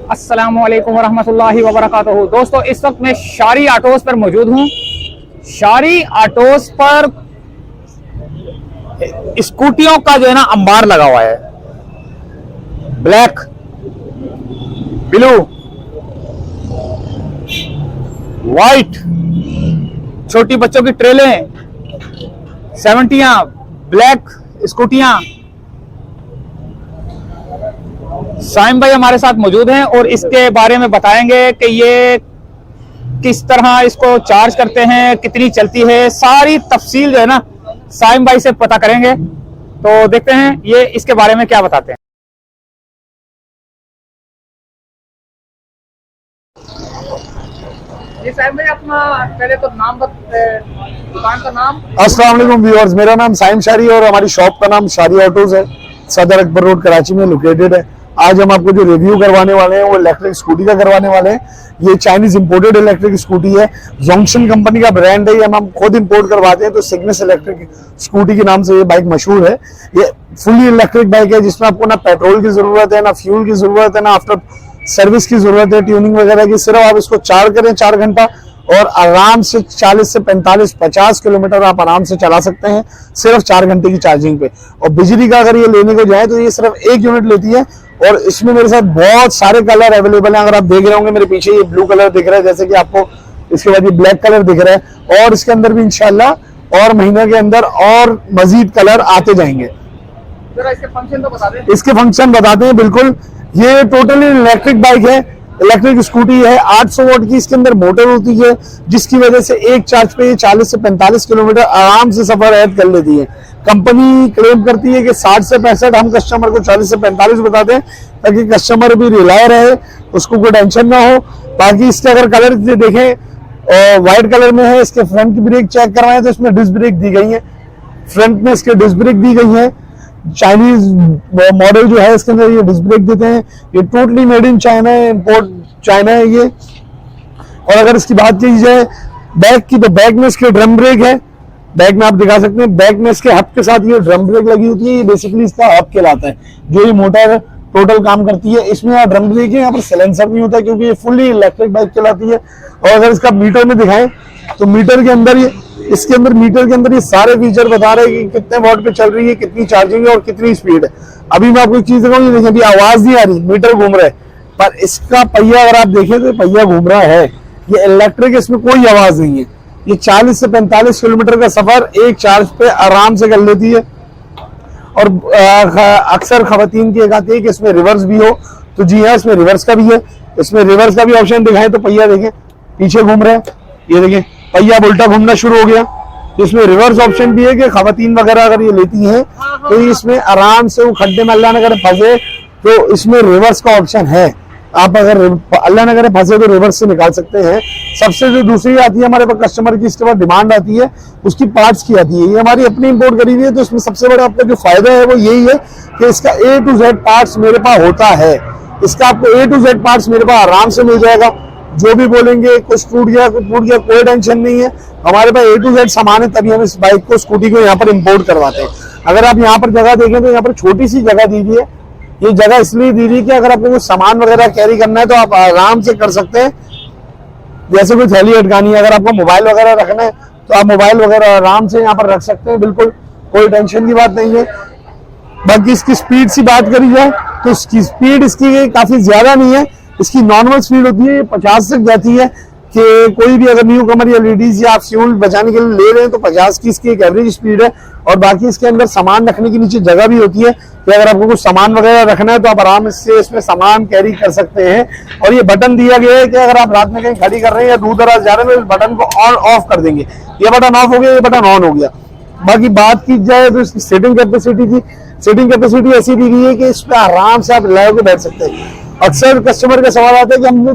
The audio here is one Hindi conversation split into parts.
अस्सलामुअलैकुम वरहमतुल्लाहि वबरकातुहू। दोस्तों, इस वक्त मैं शारी ऑटोस पर मौजूद हूँ। शारी ऑटोस पर स्कूटियों का जो है ना अंबार लगा हुआ है। ब्लैक, ब्लू, व्हाइट, छोटी बच्चों की ट्रेलें, 70यां, ब्लैक स्कूटियां। साइम भाई हमारे साथ मौजूद हैं और इसके बारे में बताएंगे कि ये किस तरह इसको चार्ज करते हैं, कितनी चलती है, सारी तफसील जो है ना साइम भाई से पता करेंगे। तो देखते हैं ये इसके बारे में क्या बताते हैं। ये साइम भाई अपना पहले तो नाम दुकान का नाम। अस्सलाम वालेकुम व्यूअर्स, मेरा नाम साइम शारी और हमारी शॉप का नाम शारी ऑटोज है। सदर अकबर रोड कराची में लोकेटेड है। आज हम आपको जो रिव्यू करवाने वाले हैं वो इलेक्ट्रिक स्कूटी का करवाने वाले हैं। ये चाइनीज इंपोर्टेड इलेक्ट्रिक स्कूटी है। जोंगशन कंपनी का ब्रांड है। ये हम खुद इंपोर्ट करवाते हैं। तो सिग्नस इलेक्ट्रिक स्कूटी के नाम से ये बाइक मशहूर है। ये फुली इलेक्ट्रिक बाइक है जिसमें आपको ना पेट्रोल की जरूरत है, ना फ्यूल की जरूरत है, ना आफ्टर सर्विस की जरूरत है ट्यूनिंग वगैरह की। सिर्फ आप इसको चार्ज करें 4 घंटा और आराम से 40 से 45-50 किलोमीटर आप आराम से चला सकते हैं सिर्फ 4 घंटे की चार्जिंग पे। और बिजली का अगर ये लेने को जाए तो ये सिर्फ 1 यूनिट लेती है। और इसमें मेरे साथ बहुत सारे कलर अवेलेबल हैं। अगर आप देख रहे होंगे मेरे पीछे ये ब्लू कलर दिख रहा है, जैसे कि आपको इसके बाद ये ब्लैक कलर दिख रहा है और इसके अंदर भी इंशाल्लाह और महीने के अंदर और मजीद कलर आते जाएंगे। इसके फंक्शन तो बता दें। इसके फंक्शन बताते हैं। बिल्कुल, ये टोटली इलेक्ट्रिक बाइक है, इलेक्ट्रिक स्कूटी है। 800 वोल्ट की इसके अंदर मोटर होती है जिसकी वजह से एक चार्ज पे 40 से 45 किलोमीटर आराम से सफर ऐड कर लेती है। कंपनी क्लेम करती है कि 60 से 65, हम कस्टमर को 40 से 45 बता दें ताकि कस्टमर भी रिलाय रहे, उसको कोई टेंशन ना हो। बाकी इसके अगर कलर देखें व्हाइट कलर में है। इसके फ्रंट की ब्रेक चेक करवाएं तो इसमें डिस्क ब्रेक दी गई है। फ्रंट में इसके डिस्क ब्रेक दी गई है। चाइनीज मॉडल जो है इसके अंदर ये डिस्क ब्रेक देते हैं। ये टोटली मेड इन चाइना है, इम्पोर्ट चाइना है ये। और अगर इसकी बात की जाए बैक की तो बैक में इसके ड्रम ब्रेक है। बैक में आप दिखा सकते हैं, बैक में इसके हब के साथ ये ड्रम ब्रेक लगी होती है। ये बेसिकली इसका हब कहलाता है जो ये मोटर टोटल काम करती है। इसमें यहाँ ड्रम ब्रेक है, यहाँ पर सिलेंसर नहीं होता क्योंकि ये फुल्ली इलेक्ट्रिक बाइक चलाती है। और अगर इसका मीटर में दिखाएं तो मीटर के अंदर ये इसके अंदर मीटर के अंदर ये सारे फीचर बता रहे हैं कि कितने वॉट पे चल रही है, कितनी चार्जिंग है और कितनी स्पीड है। अभी मैं आपको एक चीज दिखाऊं, ये देखिए अभी आवाज नहीं आ रही, मीटर घूम रहा है, पर इसका पहिया अगर आप देखें तो पहिया घूम रहा है। ये इलेक्ट्रिक, इसमें कोई आवाज नहीं है। ये 40 से 45 किलोमीटर का सफर एक चार्ज पे आराम से कर लेती है। और अक्सर खवातीन की एक आती है कि इसमें रिवर्स भी हो, तो जी हाँ, इसमें रिवर्स का भी है। इसमें रिवर्स का भी ऑप्शन दिखाएं तो पहिया देखें पीछे घूम रहे हैं, ये देखें पहिया उल्टा घूमना शुरू हो गया। इसमें रिवर्स ऑप्शन भी है कि खवातीन वगैरह अगर ये लेती हैं तो इसमें आराम से वो खड्डे में अल्लाह न करे फंसे तो इसमें रिवर्स का ऑप्शन है। आप अगर अल्लाह न करे फंसे तो रिवर्स से निकाल सकते हैं। सबसे जो दूसरी आती है हमारे पास कस्टमर की, इसके बाद डिमांड आती है उसकी पार्ट्स की आती है। ये हमारी अपनी इंपोर्ट करी हुई है। तो इसमें सबसे बड़ा आपका जो फायदा है वो यही है कि इसका A to Z पार्ट्स मेरे पास होता है। इसका आपको A to Z पार्ट्स मेरे पास आराम से मिल जाएगा। जो भी बोलेंगे कुछ टूट गया कोई टेंशन नहीं है। हमारे पास A to Z सामान है, तभी हम इस बाइक को स्कूटी को यहाँ पर इंपोर्ट करवाते हैं। अगर आप यहाँ पर जगह देखें तो यहाँ पर छोटी सी जगह दी हुई है। ये जगह इसलिए दी हुई कि अगर आपको कुछ सामान वगैरह कैरी करना है तो आप आराम से कर सकते हैं। जैसे कोई थैली अटकानी है, अगर आपको मोबाइल वगैरह रखना है तो आप मोबाइल वगैरह आराम से यहाँ पर रख सकते हैं। बिल्कुल कोई टेंशन की बात नहीं है। बाकी इसकी स्पीड से बात करी जाए तो इसकी स्पीड इसकी काफी ज्यादा नहीं है। इसकी नॉर्मल स्पीड होती है 50 तक जाती है। कि कोई भी अगर न्यू कमर या लेडीज या आप फ्यूल बचाने के लिए ले रहे हैं तो 50 की इसकी एक एवरेज स्पीड है। और बाकी इसके अंदर सामान रखने की नीचे जगह भी होती है कि अगर आपको कुछ सामान वगैरह रखना है तो आप आराम से इसमें सामान कैरी कर सकते हैं। और ये बटन दिया गया है कि अगर आप रात में कहीं खड़ी कर रहे हैं या दूर दराज जा रहे हैं तो इस बटन को ऑन ऑफ कर देंगे। ये बटन ऑफ हो गया, ये बटन ऑन हो गया। बाकी बात की जाए तो इसकी सीटिंग कैपेसिटी ऐसी दी गई है कि इस पर आराम से आप रिलाय होकर बैठ सकते हैं। अक्सर कस्टमर का सवाल आता है कि हमने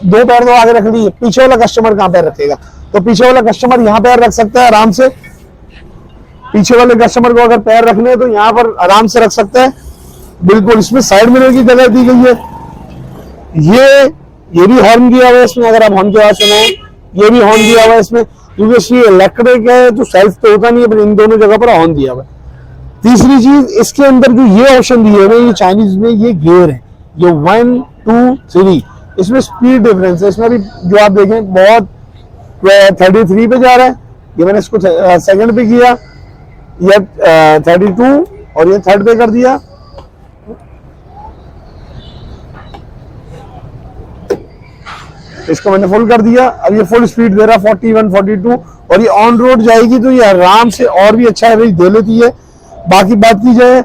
2 पैर तो आगे रख लिए, पीछे वाला कस्टमर कहाँ पैर रखेगा? तो पीछे वाला कस्टमर यहाँ पैर रख सकता है आराम से। पीछे वाले कस्टमर को अगर पैर रखने हैं तो यहाँ पर आराम से रख सकते हैं। बिल्कुल इसमें साइड मिरर की जगह दी गई है। ये भी हॉर्न दिया हुआ है इसमें, अगर आप हॉर्न की आवाज सुनाएं, ये भी हॉर्न दिया हुआ है इसमें क्योंकि ये इलेक्ट्रिक है तो सेल्फ तो होता नहीं है, पर इन दोनों जगह पर हॉर्न दिया हुआ है। तीसरी चीज इसके अंदर जो ये ऑप्शन दिए हुए ये चाइनीज में ये गियर है, ये 1 2, 3। इसमें स्पीड डिफरेंस है, इसमें भी जो आप देखें बहुत 33 पे जा रहा है, ये मैंने इसको सेकंड पे किया, ये 32 और ये थर्ड पे कर दिया। इसको मैंने फुल कर दिया, अब ये फुल स्पीड दे रहा 41, 42 और ये ऑन रोड जाएगी तो ये आराम से और भी अच्छा एवरेज दे लेती है। बाकी बात की जाए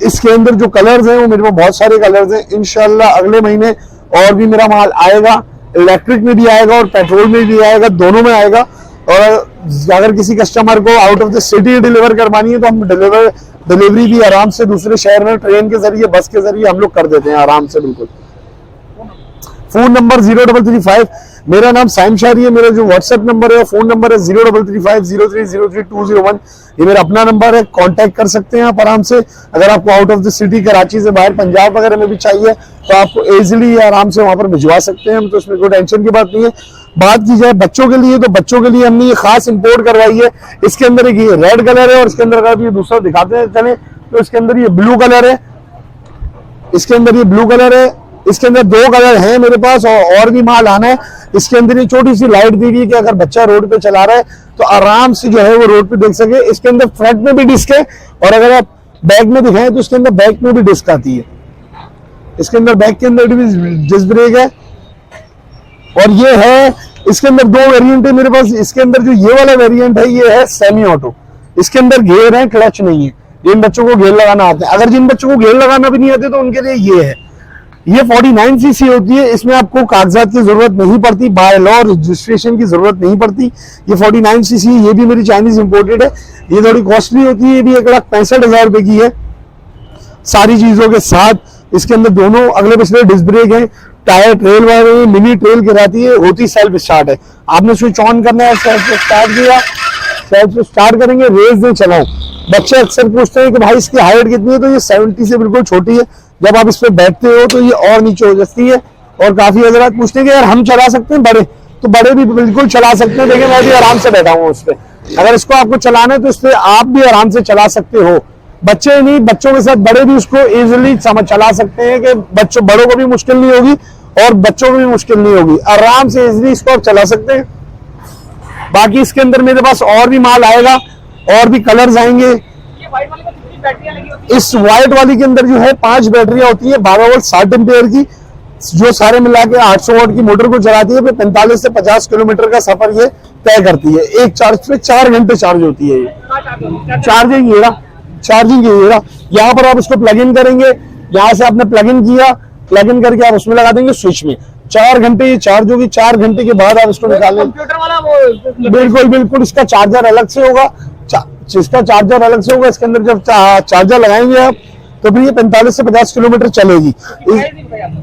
इसके अंदर जो कलर्स हैं वो मेरे पास बहुत सारे कलर्स हैं, इंशाल्लाह अगले महीने और भी मेरा माल आएगा, इलेक्ट्रिक में भी आएगा और पेट्रोल में भी आएगा, दोनों में आएगा। और अगर किसी कस्टमर को out of the city deliver करवानी है तो हम डिलीवरी भी आराम से दूसरे शहर में ट्रेन के जरिए, बस के जरिए हम लोग कर देते हैं आराम से बिल्कुल। फोन नंबर 0335, मेरा नाम साइम शारी है, मेरा जो व्हाट्सएप नंबर है फोन नंबर है 033503030201, ये मेरा अपना नंबर है, कांटेक्ट कर सकते हैं आप आराम से। अगर आपको out of the city Karachi से बाहर पंजाब वगैरह में भी चाहिए तो आपको इजीली आराम से वहां पर भिजवा सकते हैं हम, तो इसमें कोई टेंशन की बात नहीं है। बात की जाए बच्चों के लिए तो बच्चों के लिए हमने ये खास इंपोर्ट करवाई है, इसके अंदर एक ये रेड कलर है और इसके अंदर अगर ये दूसरा दिखाते हैं चले तो इसके अंदर ये ब्लू कलर है, इसके अंदर ये ब्लू कलर है, इसके अंदर 2 कलर हैं मेरे पास और भी माल आना है। इसके अंदर ये छोटी सी लाइट दी गई कि अगर बच्चा रोड पे चला रहा है तो आराम से जो है वो रोड पे देख सके। इसके अंदर फ्रंट में भी डिस्क है और अगर आप बैक में दिखाएं तो इसके अंदर बैक में भी डिस्क आती है, इसके अंदर बैक के अंदर भी डिस्क ब्रेक है। और ये है इसके अंदर 2 वेरिएंट है मेरे पास, इसके अंदर जो ये वाला वेरिएंट है ये है सेमी ऑटो, इसके अंदर गियर है, क्लच नहीं है। जिन बच्चों को गियर लगाना आता है, अगर जिन बच्चों को गियर लगाना भी नहीं आते तो उनके लिए ये है। ये 49 सीसी होती है, इसमें आपको कागजात की जरूरत नहीं पड़ती, बाय लॉ रजिस्ट्रेशन की जरूरत नहीं पड़ती। ये 49 सीसी, ये भी मेरी चाइनीज इंपोर्टेड है, ये थोड़ी कॉस्टली होती है, ये भी 1,65,000 रुपए की है सारी चीजों के साथ। इसके अंदर दोनों अगले पिछले डिस्क ब्रेक है, टायर ट्रेल वाले मिनी ट्रेल गिराती है, होती सेल्फ स्टार्ट है। आपने स्विच ऑन करना है, सेल्फ स्टार्ट किया, सेल्फ स्टार्ट करेंगे, रेस दे चलाओ। बच्चे अक्सर पूछते हैं कि भाई इसकी हाइट कितनी है, तो ये 70 से बिल्कुल छोटी है, जब आप इस पे बैठते हो तो ये और नीचे हो जाती है। और काफी हज़रात पूछते हैं कि यार हम चला सकते हैं बड़े, तो बड़े भी बिल्कुल चला सकते हैं, लेकिन मैं भी आराम से बैठा हूँ उस पर। अगर इसको आपको चलाना है तो इस पर आप भी आराम से चला सकते हो, बच्चे नहीं बच्चों के साथ बड़े भी उसको इजिली चला सकते हैं कि बच्चों बड़ों को भी मुश्किल नहीं होगी और बच्चों को भी मुश्किल नहीं होगी, आराम से इजिली इसको आप चला सकते हैं। बाकी इसके अंदर मेरे पास और भी माल आएगा और भी कलर्स आएंगे। इस व्हाइट वाली के अंदर जो है 5 बैटरियां होती है 12 वोल्ट 60 एम्पियर की, जो सारे मिला के 800 वाट की मोटर को चलाती है। 45 से 50 किलोमीटर का सफर ये तय करती है। एक चार्ज पे 4 घंटे चार्ज होती है। ये चार्जिंग ये यहाँ पर आप इसको प्लग इन करेंगे, यहाँ से आपने प्लग इन किया, प्लग इन करके आप उसमें लगा देंगे स्विच में, 4 घंटे ये चार्ज होगी। 4 घंटे के बाद आप इसको निकालें। कंप्यूटर वाला वो बिल्कुल इसका चार्जर अलग से होगा, इसका चार्जर अलग से होगा। इसके अंदर जब चार्जर लगाएंगे आप तो फिर ये 45 से 50 किलोमीटर चलेगी।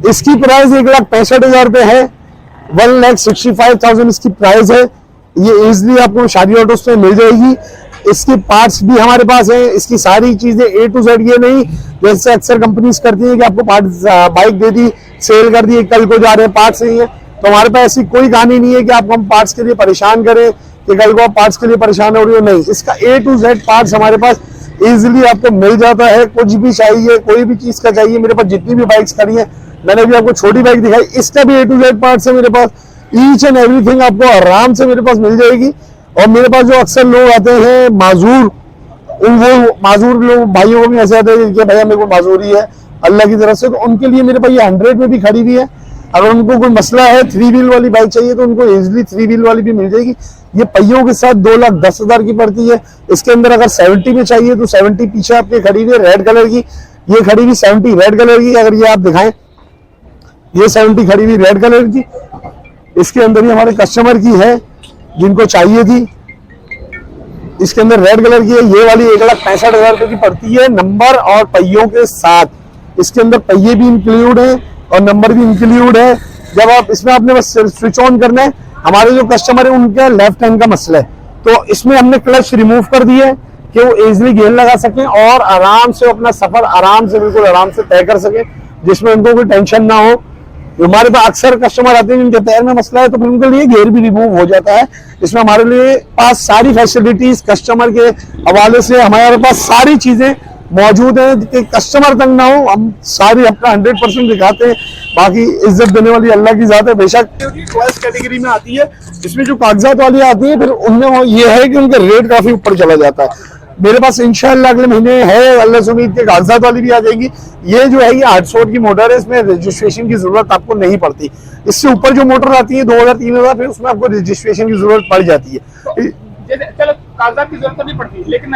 इसकी प्राइस 1,65,000 रुपए है, 1,65,000 इसकी प्राइस है। ये इजिली आपको शादी ऑटोस पे मिल जाएगी। इसके पार्ट्स भी हमारे पास हैं, इसकी सारी चीजें A to Z, ये नहीं जैसे अक्सर कंपनीज करती है कि आपको पार्ट्स बाइक दे दी, सेल कर दी, कल को जा रहे हैं पार्ट्स नहीं है, तो हमारे पास ऐसी कोई कहानी नहीं है कि आपको हम पार्ट्स के लिए परेशान करें कि कल को आप पार्ट्स के लिए परेशान हो रही हो, नहीं। इसका A to Z पार्ट्स हमारे पास इजिली आपको मिल जाता है। कुछ भी चाहिए, कोई भी चीज का चाहिए, मेरे पास जितनी भी बाइक्स खड़ी है, मैंने भी आपको छोटी बाइक दिखाई, इसका भी A to Z पार्ट्स है मेरे पास। ईच एंड एवरीथिंग आपको आराम से मेरे पास मिल जाएगी। और मेरे पास जो अक्सर लोग आते हैं माजूर, वो माजूर लोग भाइयों को भी ऐसे आते हैं कि भैया मेरे को माजूरी है अल्लाह की तरफ से, तो उनके लिए मेरे पास ये 100 में भी खड़ी हुई है। अगर उनको कोई मसला है 3 व्हील वाली बाइक चाहिए तो उनको इजिली 3 व्हील वाली भी मिल जाएगी। ये पहियों के साथ 2,10,000 की पड़ती है। इसके अंदर अगर 70 में चाहिए तो 70 पीछे आपके खड़ी हुई है रेड कलर की, ये खड़ी हुई 70 रेड कलर की। अगर ये आप दिखाएं, ये 70 खड़ी हुई रेड कलर की, इसके अंदर ही हमारे कस्टमर की है जिनको चाहिए थी। इसके अंदर रेड कलर की है, ये वाली 1,65,000 रुपए की पड़ती है नंबर और पहियों के साथ। इसके अंदर पहिए भी इंक्लूड है और नंबर भी इंक्लूड है। जब आप इसमें आपने बस स्विच ऑन करना है। हमारे जो कस्टमर है उनका लेफ्ट हैंड का मसला है, तो इसमें हमने क्लच रिमूव कर दिया है कि वो इजिली गियर लगा सकें और आराम से अपना सफर आराम से बिल्कुल आराम से तय कर सके, जिसमें उनको कोई टेंशन ना हो। हमारे पास अक्सर कस्टमर आते हैं जिनके पैर में मसला है, तो फिर उनके लिए गियर भी रिमूव हो जाता है। इसमें हमारे लिए पास सारी फैसिलिटीज कस्टमर के हवाले से हमारे पास सारी चीजें मौजूद है कि कस्टमर तंग ना हो। हम सारी अपना 100% दिखाते हैं, बाकी इज्जत देने वाली अल्लाह की जात है। बेशक 12 कैटेगरी में आती है, इसमें जो कागजात वाली आती है फिर उनमें ये है कि उनका रेट काफी ऊपर चला जाता है। मेरे पास इंशाल्लाह अगले महीने है, अल्लाह से उम्मीद के कागजात वाली भी आ जाएगी। ये जो है ये 800 की मोटर है, इसमें रजिस्ट्रेशन की जरूरत आपको नहीं पड़ती। इससे ऊपर जो मोटर आती है 2000-3000, फिर उसमें आपको रजिस्ट्रेशन की जरूरत पड़ जाती है। चलो कागजात की जरूरत तो नहीं पड़ती, लेकिन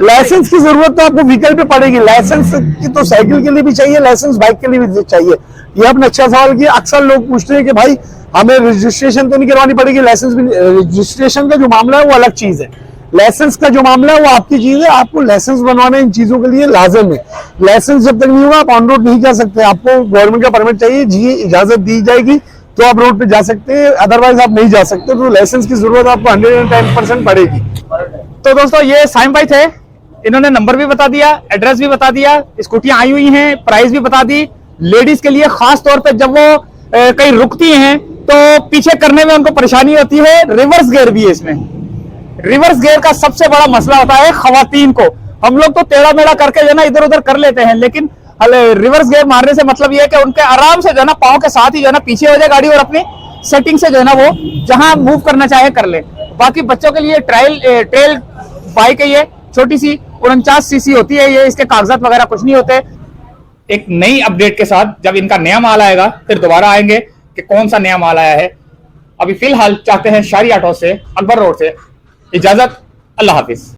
लाइसेंस की जरूरत तो आपको व्हीकल पे पड़ेगी। लाइसेंस की तो साइकिल के लिए भी चाहिए, लाइसेंस बाइक के लिए भी चाहिए। ये आपने अच्छा सवाल किया। अक्सर लोग पूछते हैं कि भाई हमें रजिस्ट्रेशन तो नहीं करवानी पड़ेगी, लाइसेंस भी। रजिस्ट्रेशन का जो मामला है वो अलग चीज है, लाइसेंस का जो मामला है वो आपकी चीज है। आपको लाइसेंस बनवाना इन चीजों के लिए लाजिम है। लाइसेंस जब तक नहीं होगा आप ऑन रोड नहीं जा सकते। आपको गवर्नमेंट का परमिट चाहिए, जी इजाजत दी जाएगी तो आप रोड पे जा सकते हैं, अदरवाइज आप नहीं जा सकते। तो लाइसेंस की जरूरत आपको 110% पड़ेगी। तो दोस्तों ये साइम भाई थे, इन्होंने नंबर भी बता दिया, एड्रेस भी बता दिया, स्कूटियां आई हुई हैं, प्राइस भी बता दी। लेडीज के लिए खास तौर पे जब वो कहीं रुकती हैं तो पीछे करने में उनको परेशानी होती है। रिवर्स गियर भी है इसमें। रिवर्स गियर का सबसे बड़ा मसला होता है खवातीन को। हम लोग तो टेढ़ा मेढ़ा करके जो है ना इधर उधर कर लेते हैं, लेकिन रिवर्स गियर मारने से मतलब ये है कि उनके आराम से जो है ना पाँव के साथ ही जो है ना पीछे हो जाए गाड़ी और अपनी सेटिंग से जो है ना वो जहां मूव करना चाहे कर ले। बाकी बच्चों के लिए ट्रेल बाइक है, ये छोटी सी 49 सीसी होती है ये, इसके कागजात वगैरह कुछ नहीं होते। एक नई अपडेट के साथ जब इनका नया माल आएगा फिर दोबारा आएंगे कि कौन सा नया माल आया है। अभी फिलहाल चाहते हैं शारी ऑटो से, अकबर रोड से इजाजत, अल्लाह हाफिज।